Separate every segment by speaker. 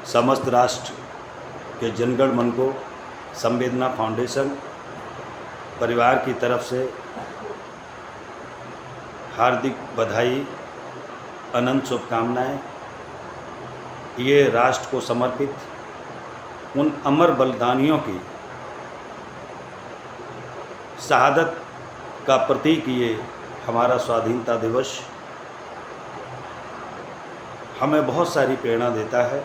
Speaker 1: समस्त राष्ट्र के जनगण मन को संवेदना फाउंडेशन परिवार की तरफ से हार्दिक बधाई, अनंत शुभकामनाएं। ये राष्ट्र को समर्पित उन अमर बलिदानियों की शहादत का प्रतीक ये हमारा स्वाधीनता दिवस हमें बहुत सारी प्रेरणा देता है,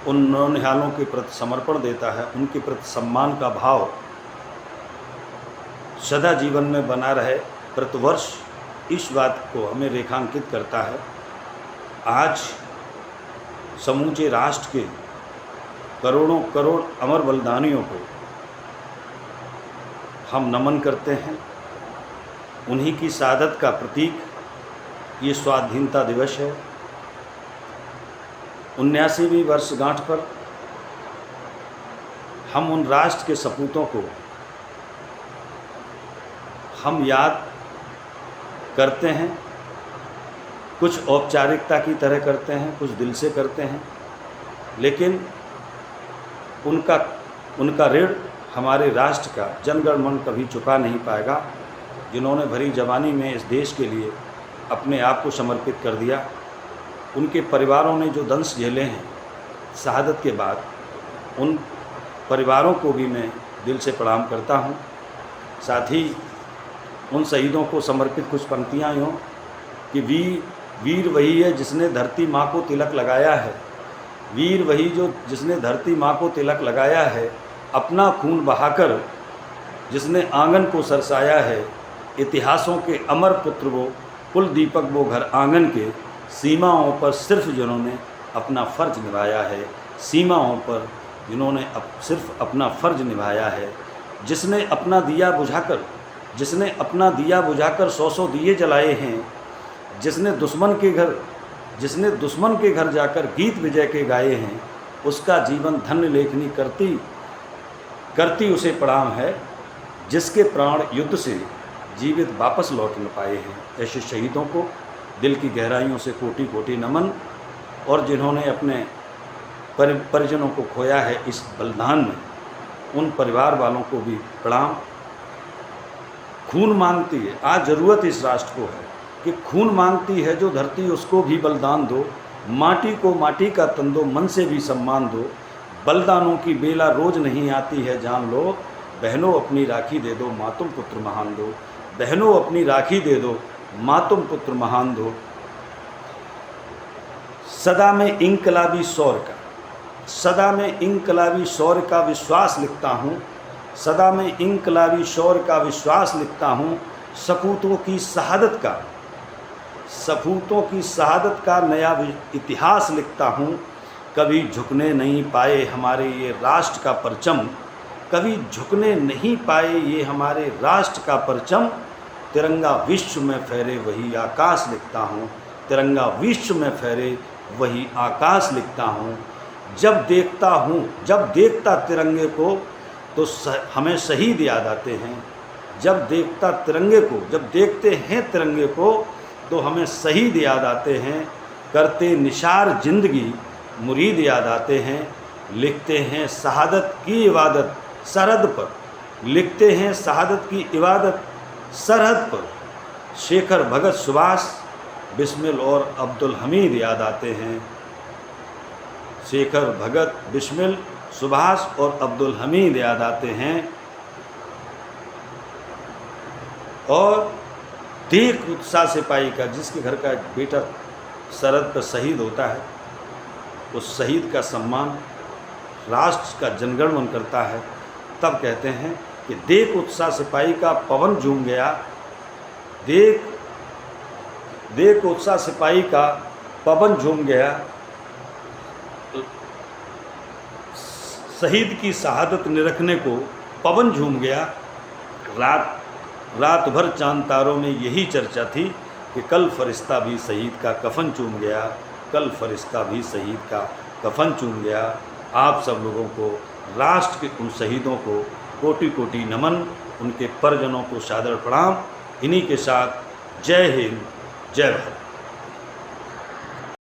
Speaker 1: उन नौनिहालों के प्रति समर्पण देता है, उनके प्रति सम्मान का भाव सदा जीवन में बना रहे। प्रतिवर्ष इस बात को हमें रेखांकित करता है। आज समूचे राष्ट्र के करोड़ों करोड़ अमर बलिदानियों को हम नमन करते हैं। उन्हीं की शहादत का प्रतीक ये स्वाधीनता दिवस है। 79वीं वर्षगांठ पर हम उन राष्ट्र के सपूतों को हम याद करते हैं। कुछ औपचारिकता की तरह करते हैं, कुछ दिल से करते हैं, लेकिन उनका ऋण हमारे राष्ट्र का जनगण मन कभी चुका नहीं पाएगा, जिन्होंने भरी जवानी में इस देश के लिए अपने आप को समर्पित कर दिया। उनके परिवारों ने जो दंश झेले हैं शहादत के बाद, उन परिवारों को भी मैं दिल से प्रणाम करता हूं। साथ ही उन शहीदों को समर्पित कुछ पंक्तियाँ यूँ कि वीर वही है जिसने धरती माँ को तिलक लगाया है, वीर वही जिसने धरती माँ को तिलक लगाया है, अपना खून बहाकर जिसने आंगन को सरसाया है, इतिहासों के अमर पुत्र वो, कुल दीपक वो घर आंगन के, सीमाओं पर सिर्फ जिन्होंने अपना फ़र्ज निभाया है, सीमाओं पर जिन्होंने सिर्फ अपना फ़र्ज निभाया है, जिसने अपना दिया बुझाकर 100 दिए जलाए हैं, जिसने दुश्मन के घर जाकर गीत विजय के गाए हैं, उसका जीवन धन्य लेखनी करती उसे प्रणाम है, जिसके प्राण युद्ध से जीवित वापस लौट न पाए हैं। ऐसे शहीदों को दिल की गहराइयों से कोटि कोटि नमन, और जिन्होंने अपने परिजनों को खोया है इस बलिदान में, उन परिवार वालों को भी प्रणाम। खून मांगती है, आज ज़रूरत इस राष्ट्र को है कि खून मांगती है जो धरती उसको भी बलिदान दो, माटी को माटी का तन दो, मन से भी सम्मान दो, बलिदानों की बेला रोज़ नहीं आती है जान लो, बहनों अपनी राखी दे दो माँ तुम पुत्र महान दो, बहनों अपनी राखी दे दो माँ तुम पुत्र महान दो। सदा में इंकलाबी शौर्य का विश्वास लिखता हूँ, सदा में इंकलाबी शौर्य का विश्वास लिखता हूँ, सपूतों की शहादत का नया इतिहास लिखता हूँ। कभी झुकने नहीं पाए हमारे ये राष्ट्र का परचम, कभी झुकने नहीं पाए ये हमारे राष्ट्र का परचम, तिरंगा विश्व में फहरे वही आकाश लिखता हूँ, तिरंगा विश्व में फहरे वही आकाश लिखता हूँ। जब देखता तिरंगे को तो हमें शहीद याद आते हैं, जब देखते हैं तिरंगे को तो हमें शहीद याद आते हैं, करते निशार जिंदगी मुरीद याद आते हैं, लिखते हैं शहादत की इबादत सरहद पर, लिखते हैं शहादत की इबादत सरहद पर, शेखर भगत सुभाष बिस्मिल और अब्दुल हमीद याद आते हैं, शेखर भगत बिस्मिल सुभाष और अब्दुल हमीद याद आते हैं। और देख उत्साह सिपाही का, जिसके घर का एक बेटा सरहद पर शहीद होता है, उस शहीद का सम्मान राष्ट्र का जनगण मन करता है। तब कहते हैं कि देख उत्साह सिपाही का पवन झूम गया, देख उत्साह सिपाही का पवन झूम गया, शहीद की शहादत निरखने को पवन झूम गया। रात भर चांद तारों में यही चर्चा थी कि कल फरिश्ता भी शहीद का कफन चूम गया, कल फरिश्ता भी शहीद का कफन चूम गया। आप सब लोगों को, राष्ट्र के उन शहीदों को कोटि कोटि नमन, उनके परिजनों को सादर प्रणाम। इन्हीं के साथ जय हिंद, जय भारत।